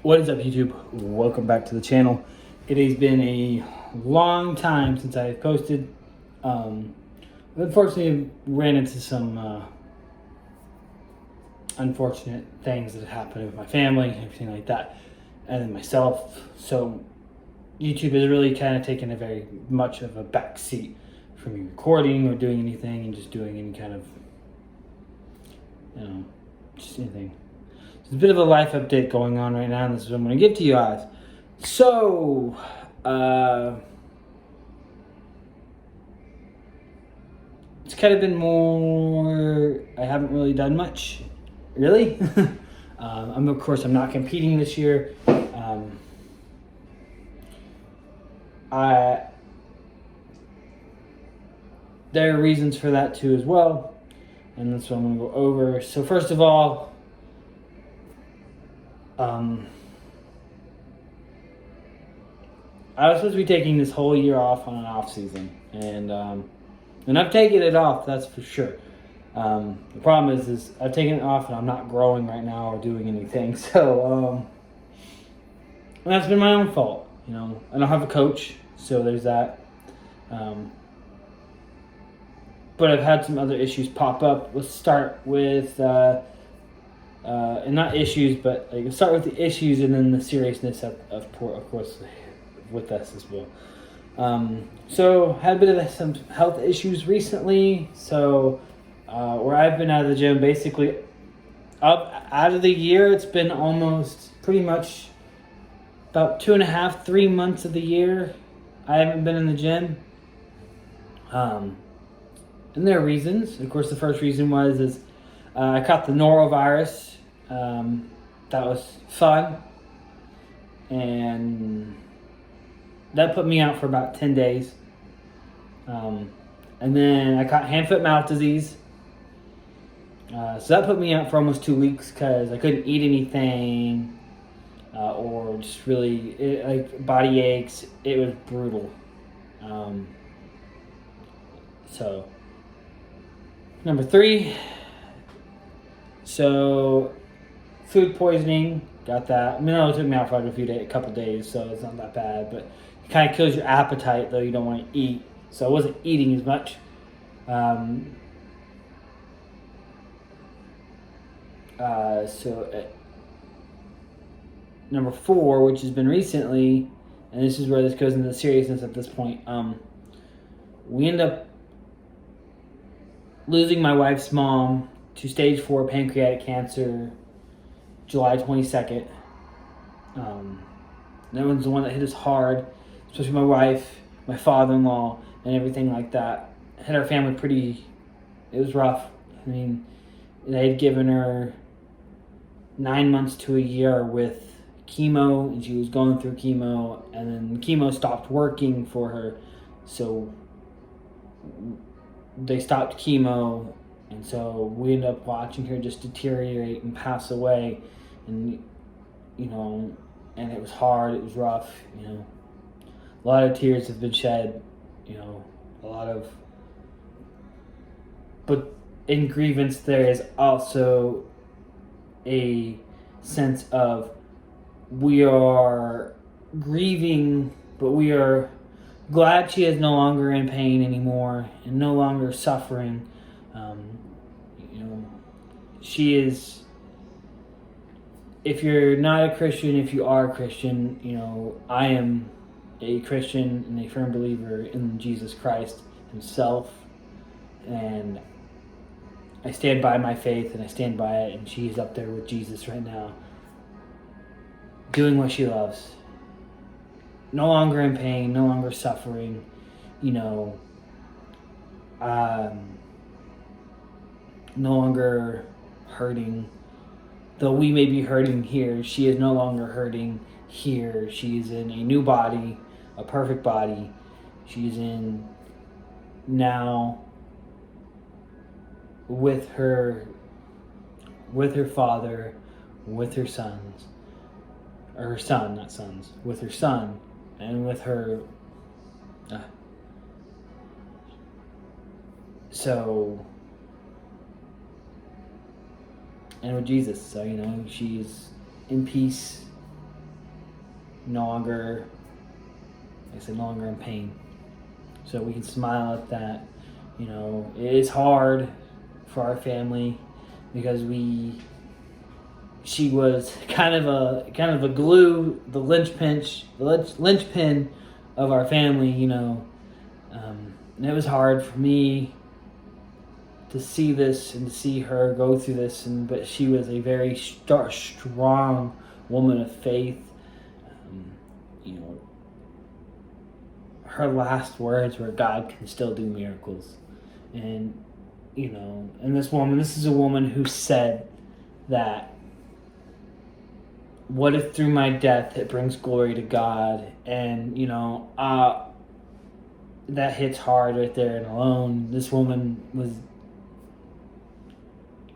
What is up, YouTube? Welcome back to the channel. It has been a long time since I've posted. Unfortunately, ran into some unfortunate things that happened with my family and everything like that, and then myself. So YouTube has really kind of taken a very much of a back seat for me recording or doing anything and just doing any kind of, just anything. There's a bit of a life update going on right now, and this is what I'm going to give to you guys. So, it's kind of been more, I haven't really done much, really. Of course, I'm not competing this year. There are reasons for that too as well, and that's what I'm going to go over. So first of all, I was supposed to be taking this whole year off on an off season, and I've taken it off, that's for sure. The problem is I've taken it off and I'm not growing right now or doing anything. So and that's been my own fault. I don't have a coach, so there's that. But I've had some other issues pop up. Let's start with and not issues, but start with the issues and then the seriousness of course with us as well. So had a bit of some health issues recently. So where I've been out of the gym, basically out of the year, it's been almost pretty much about 2.5, 3 months of the year I haven't been in the gym. And there are reasons. Of course, the first reason was I caught the norovirus. That was fun, and that put me out for about 10 days. And then I caught hand, foot, mouth disease. So that put me out for almost 2 weeks because I couldn't eat anything, or just really like body aches. It was brutal. So number 3. So food poisoning, got that. I mean, it only took me out for like a couple days, so it's not that bad. But it kind of kills your appetite, though you don't want to eat. So I wasn't eating as much. Number 4, which has been recently, and this is where this goes into the seriousness at this point. We end up losing my wife's mom to stage 4 pancreatic cancer, July 22nd. That one's the one that hit us hard, especially my wife, my father-in-law, and everything like that. It hit our family pretty, it was rough. I mean, they had given her 9 months to a year with chemo, and she was going through chemo, and then chemo stopped working for her, so they stopped chemo, and so we ended up watching her just deteriorate and pass away, and and it was hard, it was rough, a lot of tears have been shed, but in grievance there is also a sense of we are grieving, but we are glad she is no longer in pain anymore and no longer suffering. She is, if you're not a Christian, if you are a Christian, I am a Christian and a firm believer in Jesus Christ himself, and I stand by my faith and I stand by it, and she's up there with Jesus right now doing what she loves, no longer in pain, no longer suffering, no longer hurting. Though we may be hurting here, she is no longer hurting here. She's in a new body, a perfect body. She's in now with her father, with her sons, or her son, not sons, with her son, and with her and with Jesus. So she's in peace no longer, like I said, no longer in pain. So we can smile at that. You know, it is hard for our family because she was kind of a glue, the linchpin of our family. You know, and it was hard for me to see this and to see her go through this, but she was a very strong woman of faith. You know, her last words were, "God can still do miracles," and you know, and this is a woman who said that, what if through my death it brings glory to God? And you know, that hits hard right there and alone. This woman was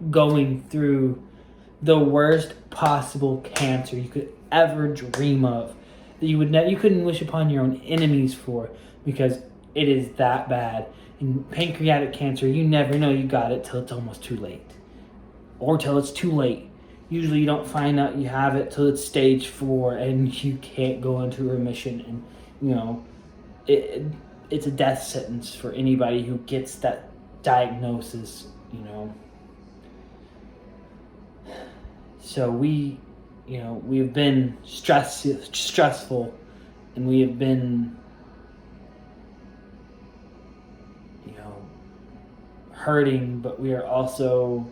going through the worst possible cancer you could ever dream of, that you couldn't wish upon your own enemies for, because it is that bad. In pancreatic cancer, you never know you got it till it's almost too late, or till it's too late. Usually you don't find out you have it till it's stage 4 and you can't go into remission, and you know, it's a death sentence for anybody who gets that diagnosis, you know. So we've been stressful, and we have been, you know, hurting, but we are also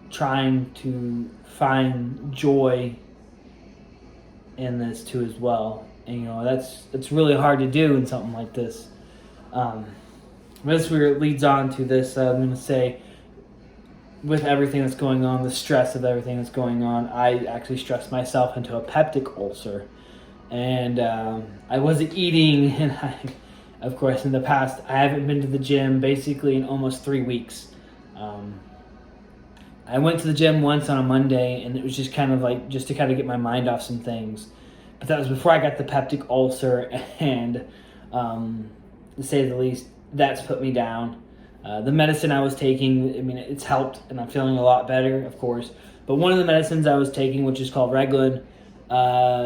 trying to find joy in this too as well. And you know, that's really hard to do in something like this. This leads on to this. I'm going to say, with everything that's going on, the stress of everything that's going on, I actually stressed myself into a peptic ulcer. And I wasn't eating, and of course, in the past, I haven't been to the gym basically in almost 3 weeks. I went to the gym once on a Monday, and it was just kind of like, just to kind of get my mind off some things. But that was before I got the peptic ulcer, and to say the least, that's put me down. The medicine I was taking, I mean, it's helped, and I'm feeling a lot better, of course. But one of the medicines I was taking, which is called Reglan,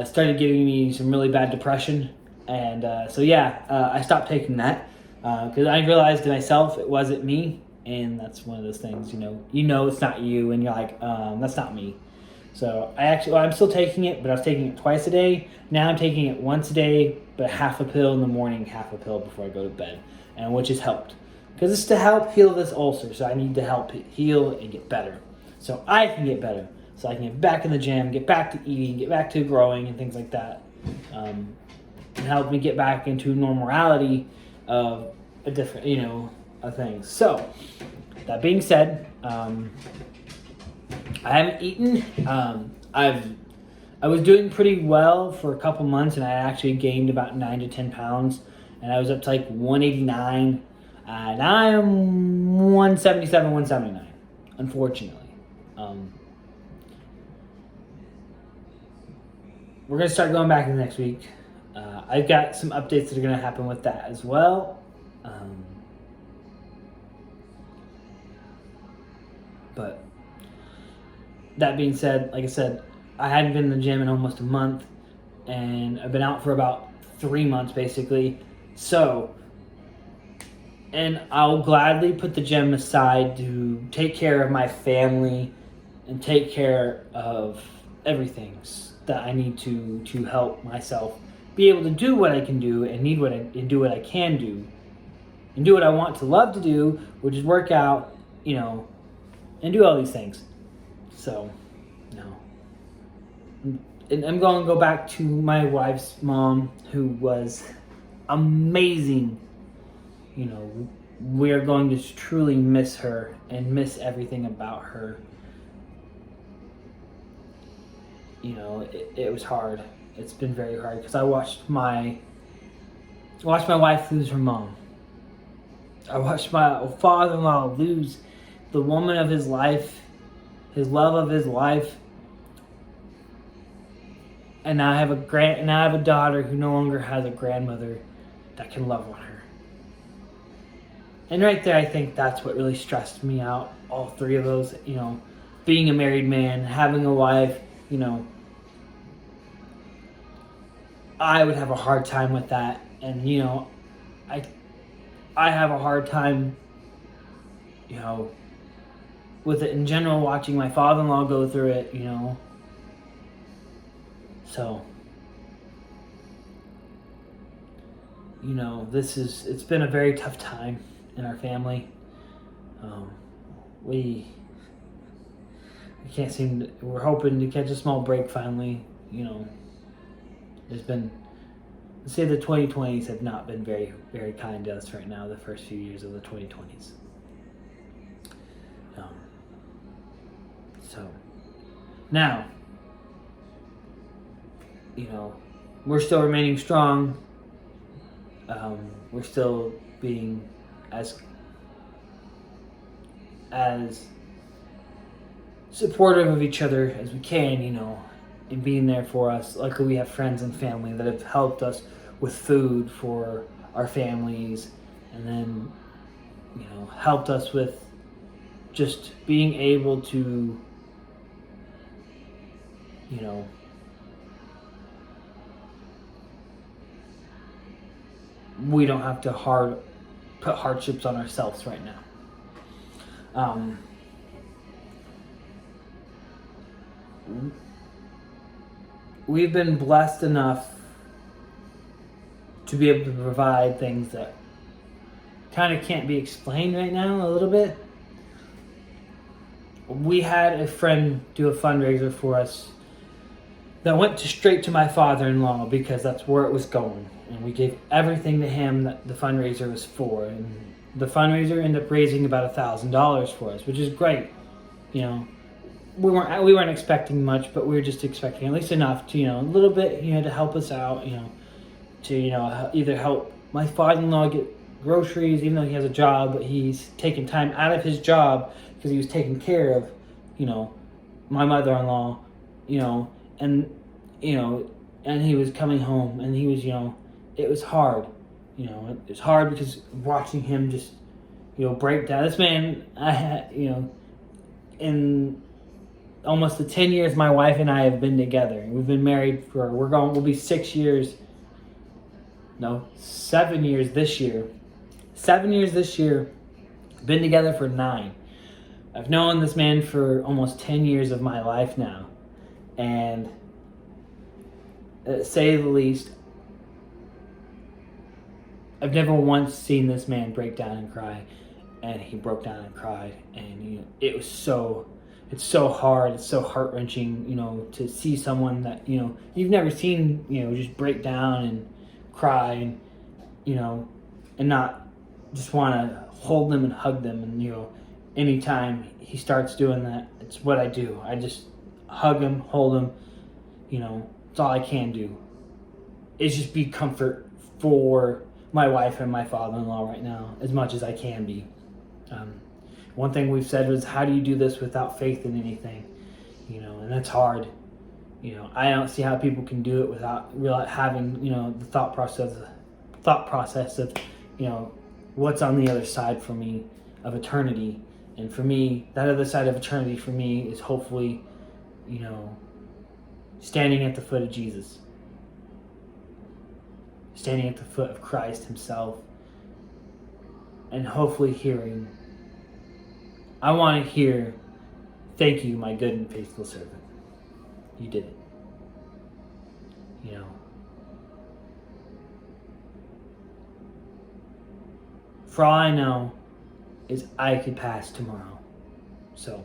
started giving me some really bad depression. And I stopped taking that because I realized to myself it wasn't me. And that's one of those things, you know it's not you, and you're like, that's not me. So I'm still taking it, but I was taking it twice a day. Now I'm taking it once a day, but half a pill in the morning, half a pill before I go to bed, and which has helped. Because it's to help heal this ulcer, so I need to help it heal and get better. So I can get better, so I can get back in the gym, get back to eating, get back to growing and things like that. And help me get back into normality of a different, of things. So, that being said, I haven't eaten. I was doing pretty well for a couple months, and I actually gained about 9 to 10 pounds, and I was up to like 189. Now I'm 177, 179, unfortunately. We're going to start going back in the next week. I've got some updates that are going to happen with that as well. But that being said, like I said, I hadn't been in the gym in almost a month, and I've been out for about 3 months basically. So, and I'll gladly put the gym aside to take care of my family and take care of everything that I need to help myself be able to do what I can do and do what I can do and do what I want to love to do, which is work out, and do all these things. So, and I'm going to go back to my wife's mom, who was amazing. We are going to truly miss her and miss everything about her. It was hard. It's been very hard because I watched my wife lose her mom. I watched my father-in-law lose the woman of his life, his love of his life. And now I have a daughter who no longer has a grandmother that can love on her. And right there, I think that's what really stressed me out. All 3 of those, being a married man, having a wife, you know, I would have a hard time with that. And, you know, I have a hard time, you know, with it in general, watching my father-in-law go through it, you know. So, you know, it's been a very tough time in our family. We can't we're hoping to catch a small break finally, you know. Let's say the 2020s have not been very, very kind to us right now, the first few years of the 2020s. So, now, you know, we're still remaining strong. We're still being as supportive of each other as we can, you know, and being there for us. Luckily, we have friends and family that have helped us with food for our families, and then, you know, helped us with just being able to, you know, we don't have to put hardships on ourselves right now. We've been blessed enough to be able to provide things that kind of can't be explained right now a little bit. We had a friend do a fundraiser for us that went straight to my father-in-law because that's where it was going. And we gave everything to him that the fundraiser was for. And the fundraiser ended up raising about $1,000 for us, which is great. You know, we weren't expecting much, but we were just expecting at least enough to, you know, a little bit, you know, to help us out, you know, to, you know, either help my father-in-law get groceries, even though he has a job, but he's taking time out of his job because he was taking care of, you know, my mother-in-law, you know, and, you know, and he was coming home, and he was, you know, it was hard, you know, it was hard because watching him just, you know, break down. This man, you know, in almost the 10 years my wife and I have been together. We've been married we'll be 6 years. No, 7 years this year. 7 years this year. Been together for 9. I've known this man for almost 10 years of my life now. And say the least, I've never once seen this man break down and cry. And he broke down and cried. And, you know, it's so hard, it's so heart-wrenching, you know, to see someone that, you know, you've never seen, you know, just break down and cry, and, you know, and not just want to hold them and hug them. And, you know, anytime he starts doing that, it's what I do. I just hug him, hold him, you know, it's all I can do. It's just be comfort for my wife and my father-in-law right now, as much as I can be. One thing we've said was, how do you do this without faith in anything? You know, and that's hard. You know, I don't see how people can do it without having, you know, the thought process of, you know, what's on the other side for me of eternity. And for me, that other side of eternity for me is hopefully, you know, standing at the foot of Jesus. Standing at the foot of Christ himself. And hopefully hearing, I want to hear, thank you, my good and faithful servant. You did it. You know. For all I know is I could pass tomorrow. So,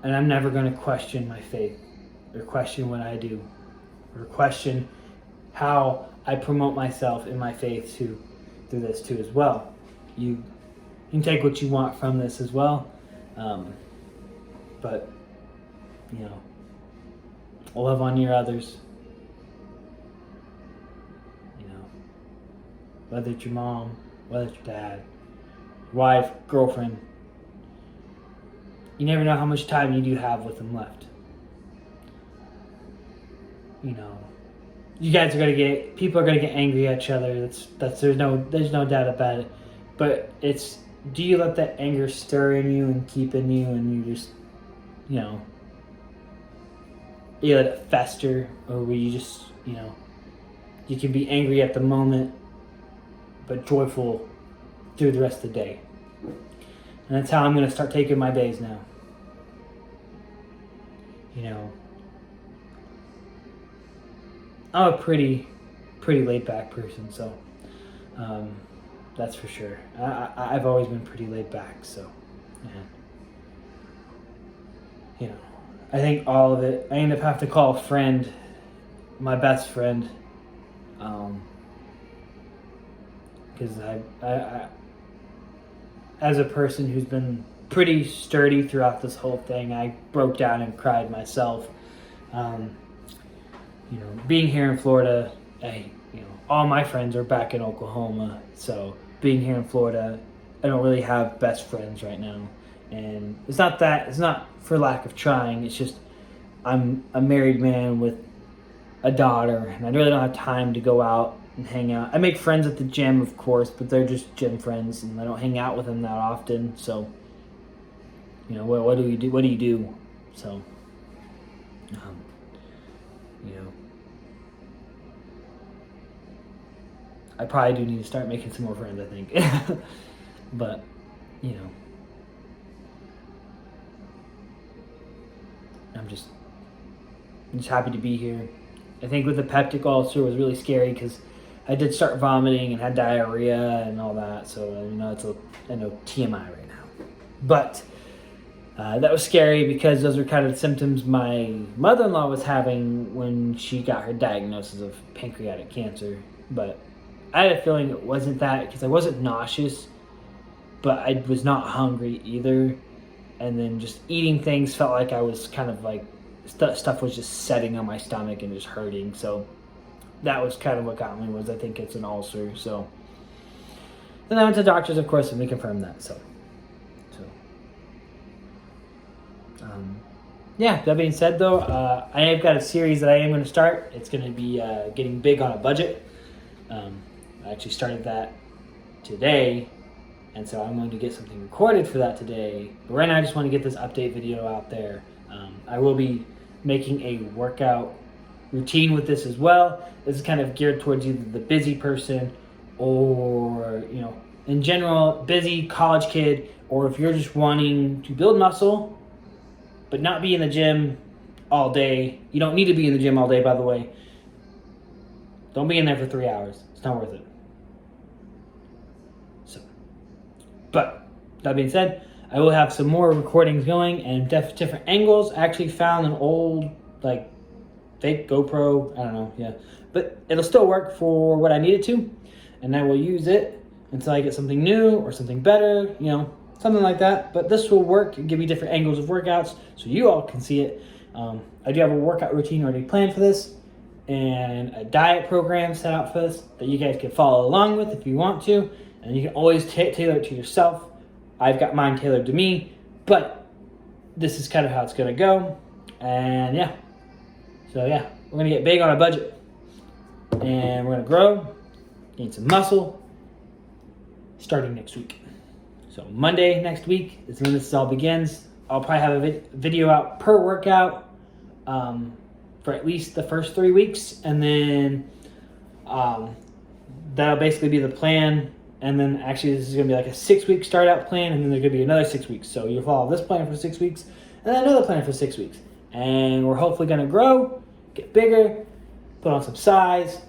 and I'm never going to question my faith or question what I do or question how I promote myself in my faith through this too as well. You can take what you want from this as well, but, you know, love on your others, you know, whether it's your mom, whether it's your dad, wife, girlfriend. You never know how much time you do have with them left. You know, you guys are people are gonna get angry at each other. There's no doubt about it. But do you let that anger stir in you and keep in you, and you just, you know, you let it fester, or will you just, you can be angry at the moment, but joyful through the rest of the day. And that's how I'm going to start taking my days now. I'm a pretty laid back person, so that's for sure. I've always been pretty laid back, so I think all of it. I end up having to call a friend, my best friend, because I as a person who's been pretty sturdy throughout this whole thing, I broke down and cried myself. Being here in Florida, all my friends are back in Oklahoma, so being here in Florida, I don't really have best friends right now. And it's not for lack of trying, it's just I'm a married man with a daughter, and I really don't have time to go out and hang out. I make friends at the gym, of course, but they're just gym friends, and I don't hang out with them that often, so, what do you do? What do you do? So, I probably do need to start making some more friends, I think. But, I'm just happy to be here. I think with the peptic ulcer, it was really scary because I did start vomiting and had diarrhea and all that. So, it's TMI right now. But that was scary because those were kind of the symptoms my mother-in-law was having when she got her diagnosis of pancreatic cancer. But I had a feeling it wasn't that, because I wasn't nauseous, but I was not hungry either. And then just eating things felt like I was kind of like, stuff was just setting on my stomach and just hurting. So that was kind of what got me, was I think it's an ulcer. So then I went to doctors, of course, and they confirmed that. So that being said, though, I have got a series that I am going to start. It's going to be getting big on a budget. I actually started that today, and so I'm going to get something recorded for that today. But right now I just want to get this update video out there. I will be making a workout routine with this as well. This is kind of geared towards either the busy person or, in general, busy college kid, or if you're just wanting to build muscle but not be in the gym all day. You don't need to be in the gym all day, by the way. Don't be in there for 3 hours. It's not worth it. But that being said, I will have some more recordings going and different angles. I actually found an old, fake GoPro. I don't know, but it'll still work for what I need it to, and I will use it until I get something new or something better, something like that. But this will work and give you different angles of workouts so you all can see it. I do have a workout routine already planned for this, and a diet program set out for this that you guys can follow along with if you want to. And you can always tailor it to yourself. I've got mine tailored to me, but this is kind of how it's going to go. And we're going to get big on a budget. And we're going to grow, gain some muscle, starting next week. So Monday next week is when this all begins. I'll probably have a video out per workout for at least the first 3 weeks. And then that'll basically be the plan. And then actually this is going to be like a 6-week start out plan, and then there's going to be another 6 weeks. So you'll follow this plan for 6 weeks, and then another plan for 6 weeks. And we're hopefully going to grow, get bigger, put on some size,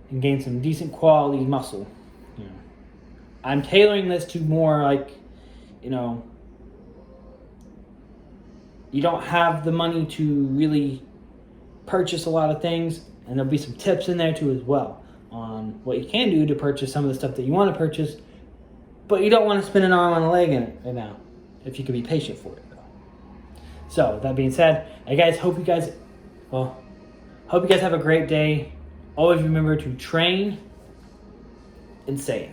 and gain some decent quality muscle. I'm tailoring this to more you don't have the money to really purchase a lot of things, and there'll be some tips in there too as well on what you can do to purchase some of the stuff that you want to purchase, but you don't want to spend an arm and a leg in it right now, if you can be patient for it, though. So, that being said, hope you guys have a great day. Always remember to train and say it.